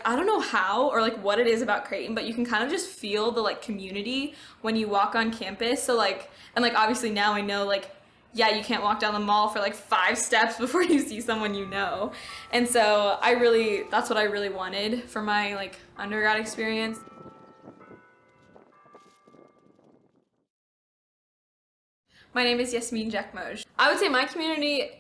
I don't know how or like what it is about Creighton, but you can kind of just feel the like community when you walk on campus. So like, and like obviously now I know like, yeah, you can't walk down the mall for like 5 steps before you see someone you know. And so that's what I really wanted for my like undergrad experience. My name is Yasmin Jakmoj. I would say my community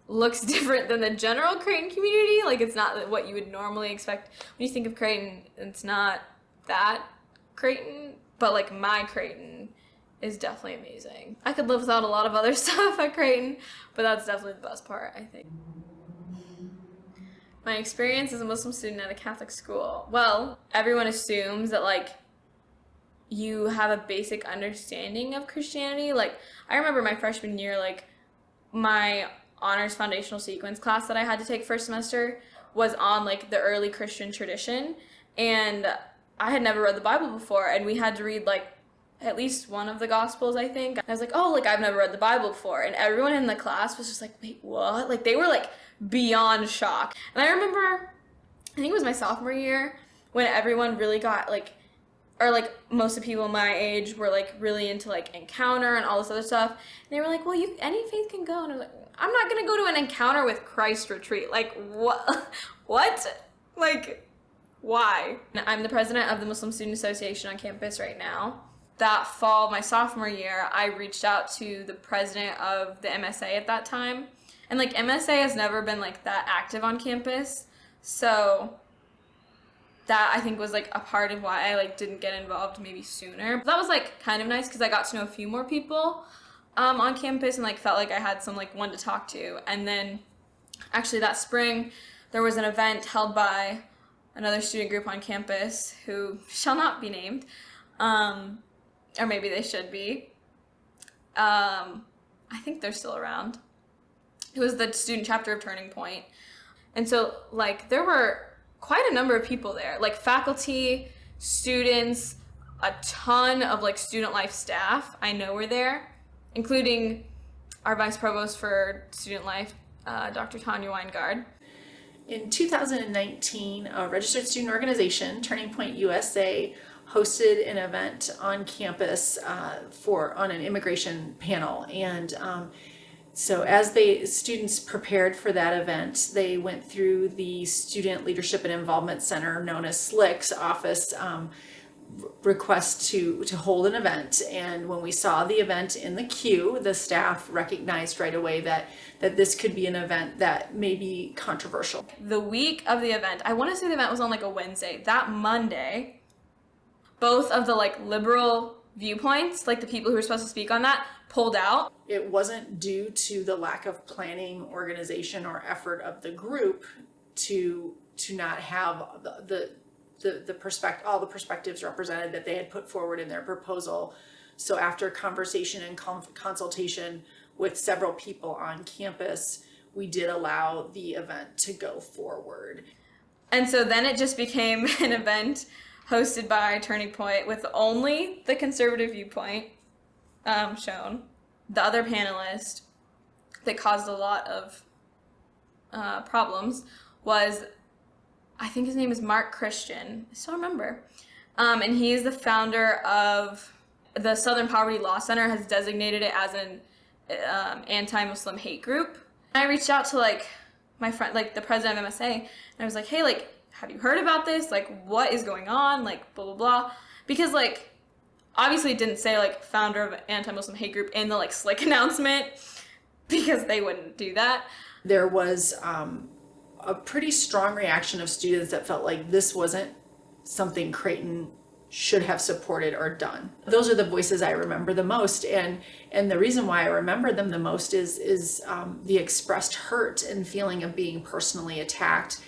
looks different than the general Creighton community. Like it's not what you would normally expect when you think of Creighton. It's not that Creighton, but like my Creighton is definitely amazing. I could live without a lot of other stuff at Creighton, but that's definitely the best part, I think. My experience as a Muslim student at a Catholic school. Well, everyone assumes that like you have a basic understanding of Christianity. Like I remember my freshman year, like my honors foundational sequence class that I had to take first semester was on like the early Christian tradition, and I had never read the Bible before, and we had to read like at least one of the Gospels, I think. I was like, oh, like I've never read the Bible before, and everyone in the class was just like, wait, what? Like they were like beyond shocked. And I remember, I think it was my sophomore year when everyone really got like, or like most of the people my age were like really into like Encounter and all this other stuff. And they were like, well, any faith can go. And I was like, I'm not gonna go to an Encounter with Christ retreat. Like what? What? Like why? I'm the president of the Muslim Student Association on campus right now. That fall, my sophomore year, I reached out to the president of the MSA at that time. And like MSA has never been like that active on campus. So that I think was like a part of why I like didn't get involved maybe sooner. That was like kind of nice because I got to know a few more people on campus and like felt like I had some like one to talk to. And then actually that spring there was an event held by another student group on campus who shall not be named, or maybe they should be. I think they're still around. It was the student chapter of Turning Point. And so like there were quite a number of people there, like faculty, students, a ton of like student life staff I know were there, including our vice provost for student life, Dr. Tanya Weingard. In 2019, a registered student organization, Turning Point USA, hosted an event on campus on an immigration panel. And so as students prepared for that event, they went through the Student Leadership and Involvement Center, known as SLIC's office, request to hold an event. And when we saw the event in the queue, the staff recognized right away that this could be an event that may be controversial. The week of the event, I want to say the event was on like a Wednesday. That Monday, both of the like liberal viewpoints, like the people who were supposed to speak on that, pulled out. It wasn't due to the lack of planning, organization, or effort of the group to not have all the perspectives represented that they had put forward in their proposal. So after conversation and consultation with several people on campus, we did allow the event to go forward. And so then it just became an event hosted by Turning Point with only the conservative viewpoint shown. The other panelist that caused a lot of problems was, I think his name is Mark Christian. I still remember. And he's the founder of the Southern Poverty Law Center, has designated it as an anti-Muslim hate group. I reached out to like my friend, like the president of MSA, and I was like, hey, like, have you heard about this? Like, what is going on? Like, blah, blah, blah. Because like, obviously it didn't say like founder of anti-Muslim hate group in the like SLIC announcement because they wouldn't do that. There was a pretty strong reaction of students that felt like this wasn't something Creighton should have supported or done. Those are the voices I remember the most, and the reason why I remember them the most is the expressed hurt and feeling of being personally attacked.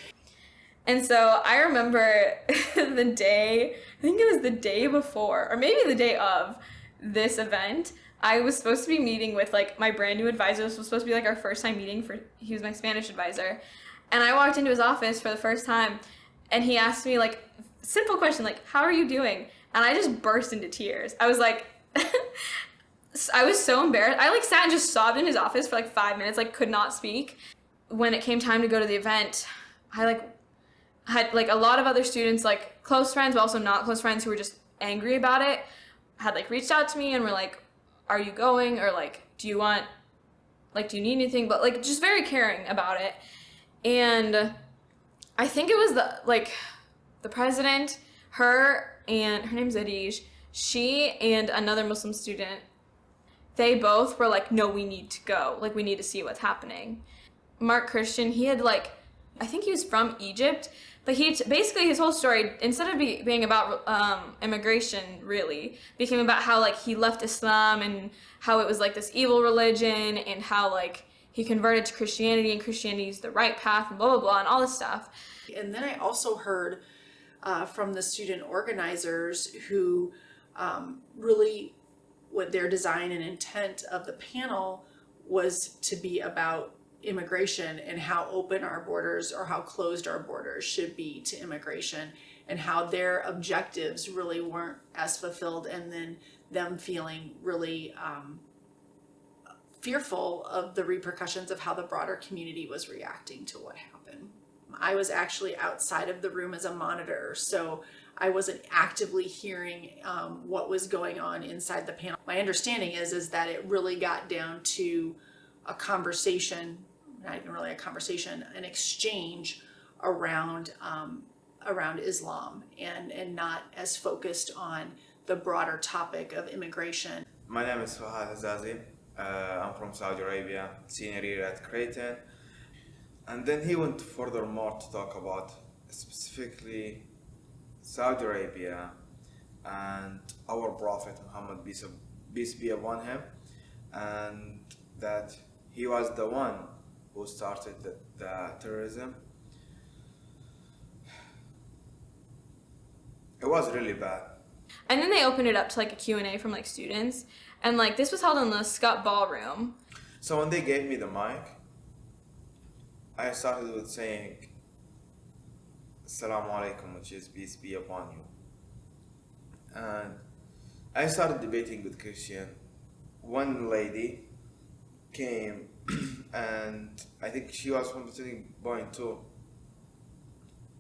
And so I remember the day, I think it was the day before, or maybe the day of this event, I was supposed to be meeting with like my brand new advisor. This was supposed to be like our first time meeting he was my Spanish advisor. And I walked into his office for the first time and he asked me like, simple question, like, how are you doing? And I just burst into tears. I was like, I was so embarrassed. I like sat and just sobbed in his office for like 5 minutes, like could not speak. When it came time to go to the event, had like a lot of other students, like close friends, but also not close friends, who were just angry about it, had like reached out to me and were like, are you going? Or like, do you need anything? But like, just very caring about it. And I think it was the president, her name's Adish, she and another Muslim student, they both were like, no, we need to go. Like, we need to see what's happening. Mark Christian, he had like, I think he was from Egypt, but basically his whole story, instead of being about immigration, really, became about how like he left Islam and how it was like this evil religion, and how like he converted to Christianity and Christianity is the right path and blah, blah, blah, and all this stuff. And then I also heard from the student organizers who really, what their design and intent of the panel was to be about immigration and how open our borders or how closed our borders should be to immigration, and how their objectives really weren't as fulfilled, and then them feeling really fearful of the repercussions of how the broader community was reacting to what happened. I was actually outside of the room as a monitor, so I wasn't actively hearing what was going on inside the panel. My understanding is that it really got down to a conversation, not even really a conversation, an exchange around Islam, and not as focused on the broader topic of immigration. My name is Fahad Hazazi. I'm from Saudi Arabia, senior year at Creighton. And then he went furthermore to talk about specifically Saudi Arabia and our Prophet Muhammad, peace be upon him, and that he was the one who started the terrorism. It was really bad. And then they opened it up to like a Q&A from like students, and like this was held in the Scott Ballroom. So when they gave me the mic, I started with saying Assalamu alaikum, which is peace be upon you. And I started debating with Christian. One lady came and I think she was from the sitting point too.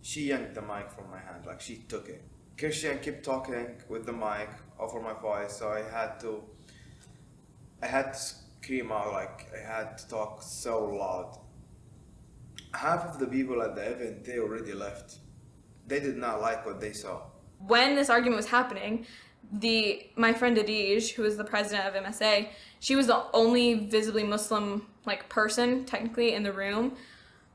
She yanked the mic from my hand, like she took it. Christian kept talking with the mic over my voice, so I had to scream out, like I had to talk so loud. Half of the people at the event, they already left. They did not like what they saw. When this argument was happening, my friend Adij, who was the president of MSA, she was the only visibly Muslim like person technically in the room,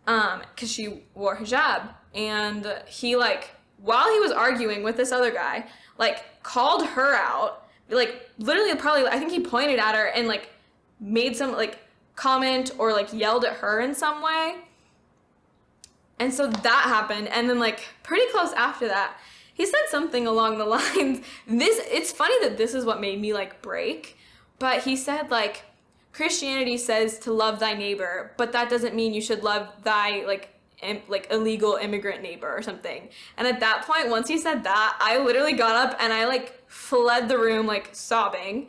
because she wore hijab. And he like, while he was arguing with this other guy, like called her out, like literally probably, I think he pointed at her and like made some like comment or like yelled at her in some way. And so that happened, and then like pretty close after that, he said something along the lines, it's funny that this is what made me like break, but he said like, Christianity says to love thy neighbor, but that doesn't mean you should love thy like illegal immigrant neighbor or something. And at that point, once he said that, I literally got up and I like fled the room like sobbing.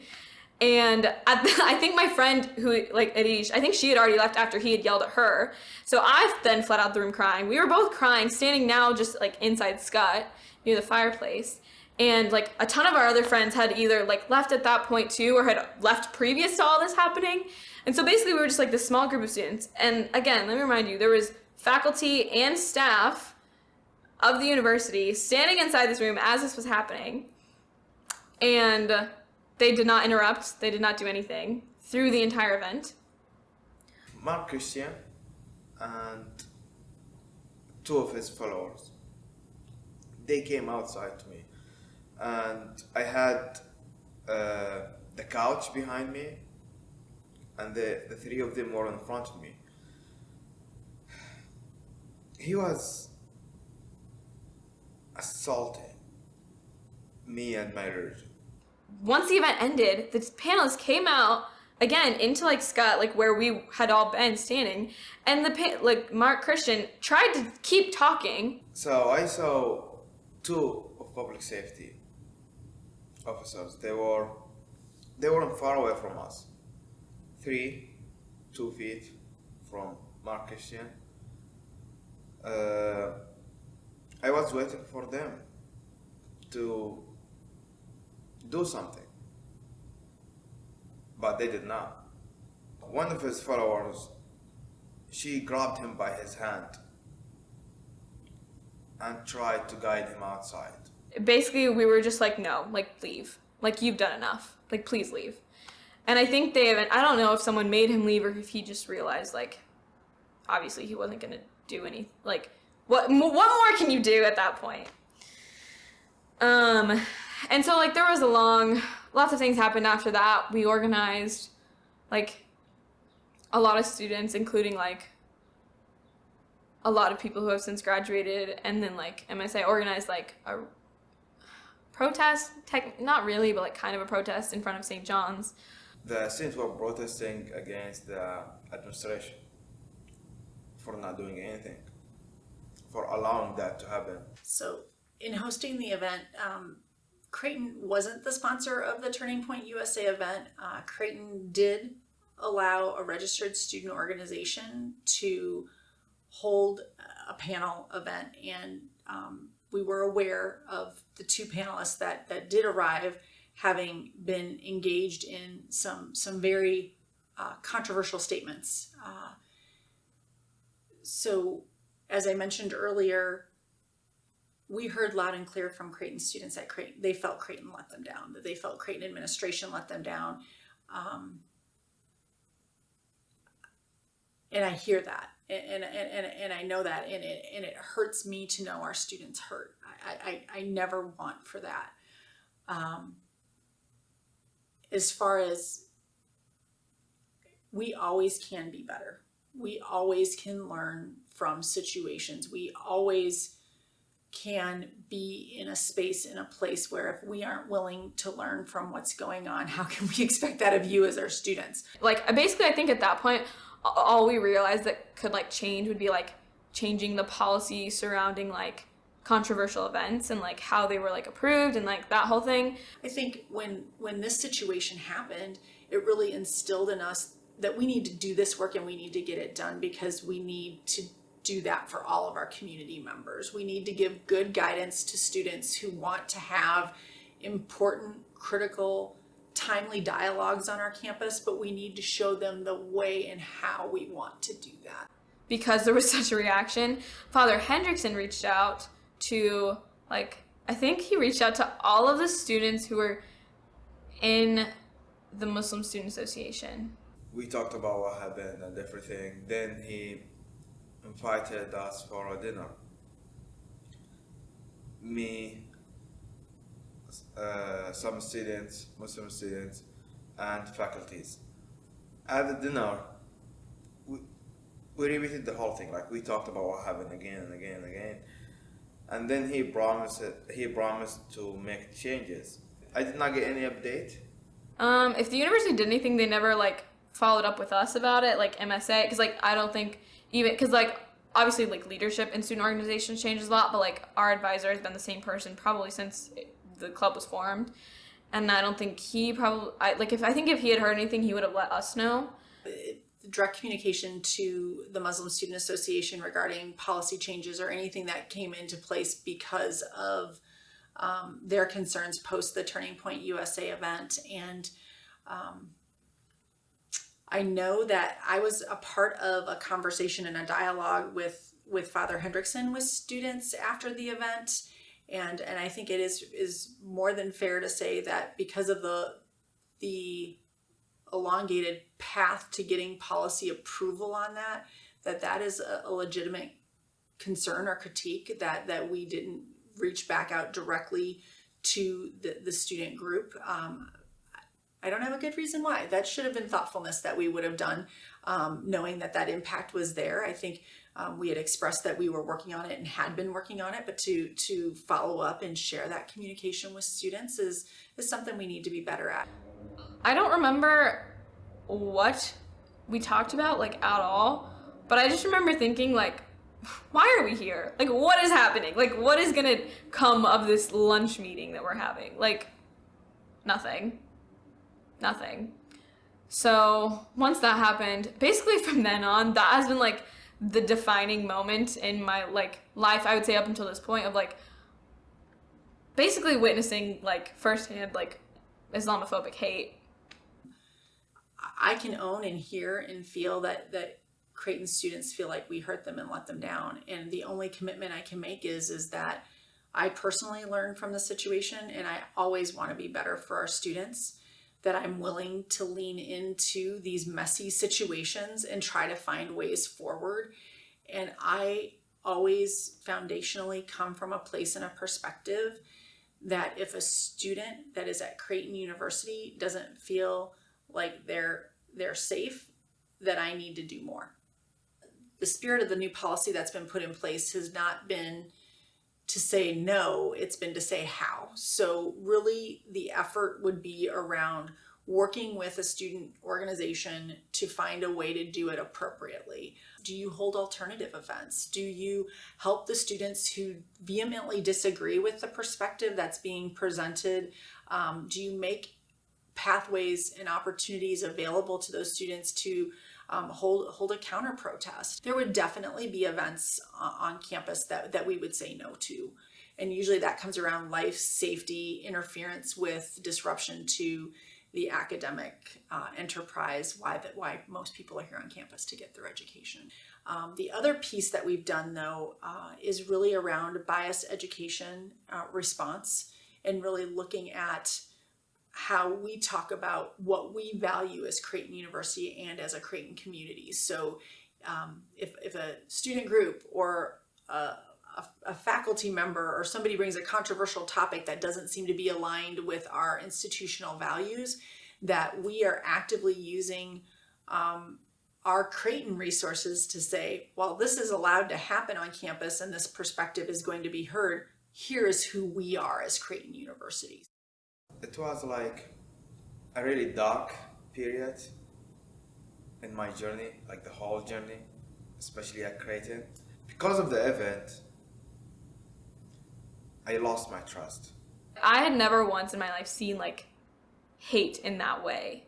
And I think my friend who, like Adish, I think she had already left after he had yelled at her. So I then fled out the room crying. We were both crying, standing now just like inside Scott near the fireplace. And like a ton of our other friends had either like left at that point too, or had left previous to all this happening. And so basically we were just like this small group of students. And again, let me remind you, there was faculty and staff of the university standing inside this room as this was happening. And they did not interrupt. They did not do anything through the entire event. Mark Christian and two of his followers, they came outside to me. And I had the couch behind me, and the three of them were in front of me. He was assaulting me and my religion. Once the event ended, the panelists came out again into like Scott, like where we had all been standing, and like Mark Christian tried to keep talking. So I saw two of public safety officers. They weren't far away from us. 2 feet from Mark Christian. was waiting for them to do something, but they did not. One of his followers, she grabbed him by his hand and tried to guide him outside. Basically, we were just like, no, like, leave. Like, you've done enough. Like, please leave. And I think I don't know if someone made him leave or if he just realized, like, obviously he wasn't going to do any, like, what more can you do at that point? And so, like, there was lots of things happened after that. We organized, like, a lot of students, including, like, a lot of people who have since graduated, and then, like, MSA organized, like, a protest, not really, but, like, kind of a protest in front of St. John's. The students were protesting against the administration for not doing anything, for allowing that to happen. So in hosting the event, Creighton wasn't the sponsor of the Turning Point USA event. Creighton did allow a registered student organization to hold a panel event, and we were aware of the two panelists that did arrive, having been engaged in some very controversial statements. So as I mentioned earlier, we heard loud and clear from Creighton students that they felt Creighton let them down, that they felt Creighton administration let them down. And I hear that, and I know that, and it hurts me to know our students hurt. I never want for that. As far as, we always can be better. We always can learn from situations. We always can be in a space, in a place where if we aren't willing to learn from what's going on, how can we expect that of you as our students? Like, basically, I think at that point, all we realized that could, like, change would be, like, changing the policy surrounding, like, controversial events and, like, how they were, like, approved and, like, that whole thing. I think when this situation happened, it really instilled in us that we need to do this work and we need to get it done, because we need to do that for all of our community members. We need to give good guidance to students who want to have important, critical, timely dialogues on our campus, but we need to show them the way and how we want to do that. Because there was such a reaction, Father Hendrickson reached out to, like, I think he reached out to all of the students who were in the Muslim Student Association. We talked about what happened and everything. Then he invited us for a dinner. Me, some students, Muslim students, and faculties. At the dinner, we repeated the whole thing. Like, we talked about what happened again and again and again. And then he promised to make changes. I did not get any update. If the university did anything, they never, like, followed up with us about it, like MSA, because, like, I don't think even, because, like, obviously, like, leadership in student organizations changes a lot, but, like, our advisor has been the same person probably since the club was formed, and I don't think he probably, I think if he had heard anything, he would have let us know. Direct communication to the Muslim Student Association regarding policy changes or anything that came into place because of their concerns post the Turning Point USA event. And I know that I was a part of a conversation and a dialogue with Father Hendrickson with students after the event. And I think it is more than fair to say that because of the elongated path to getting policy approval on that is a legitimate concern or critique, that we didn't reach back out directly to the student group. I don't have a good reason why. That should have been thoughtfulness that we would have done, knowing that impact was there. I think we had expressed that we were working on it and had been working on it, but to follow up and share that communication with students is something we need to be better at. I don't remember what we talked about, like, at all, but I just remember thinking, like, why are we here? Like, what is happening? Like, what is gonna come of this lunch meeting that we're having? Like, nothing. So once that happened, basically from then on, that has been, like, the defining moment in my like life, I would say, up until this point, of like basically witnessing like firsthand like Islamophobic hate. I can own and hear and feel that Creighton students feel like we hurt them and let them down. And the only commitment I can make is that I personally learn from the situation, and I always want to be better for our students, that I'm willing to lean into these messy situations and try to find ways forward. And I always foundationally come from a place and a perspective that if a student that is at Creighton University doesn't feel like they're safe, that I need to do more. The spirit of the new policy that's been put in place has not been to say no, it's been to say how. So really the effort would be around working with a student organization to find a way to do it appropriately. Do you hold alternative events? Do you help the students who vehemently disagree with the perspective that's being presented? Do you make pathways and opportunities available to those students to hold a counter protest? There would definitely be events on campus that we would say no to. And usually that comes around life safety, interference with disruption to the academic enterprise, why most people are here on campus to get their education. The other piece that we've done though is really around bias education response, and really looking at how we talk about what we value as Creighton University and as a Creighton community. So if a student group or a faculty member or somebody brings a controversial topic that doesn't seem to be aligned with our institutional values, that we are actively using our Creighton resources to say, well, this is allowed to happen on campus and this perspective is going to be heard. Here is who we are as Creighton University. It was like a really dark period in my journey, like the whole journey, especially at Creighton. Because of the event, I lost my trust. I had never once in my life seen like hate in that way.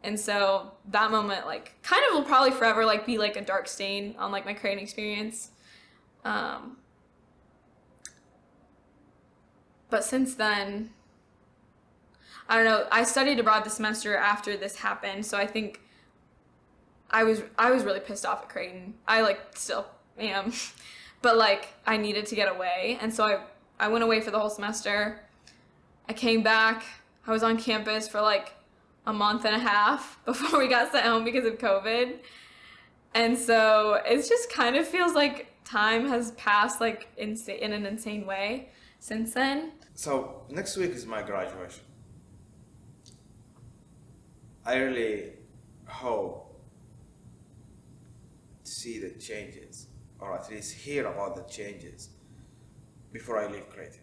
And so that moment like kind of will probably forever like be like a dark stain on like my Creighton experience. But since then, I don't know, I studied abroad this semester after this happened, so I think I was really pissed off at Creighton. I like still am. But like I needed to get away, and so I went away for the whole semester. I came back. I was on campus for like a month and a half before we got sent home because of COVID. And so it just kind of feels like time has passed like in an insane way since then. So next week is my graduation. I really hope to see the changes, or at least hear about the changes before I leave Creighton.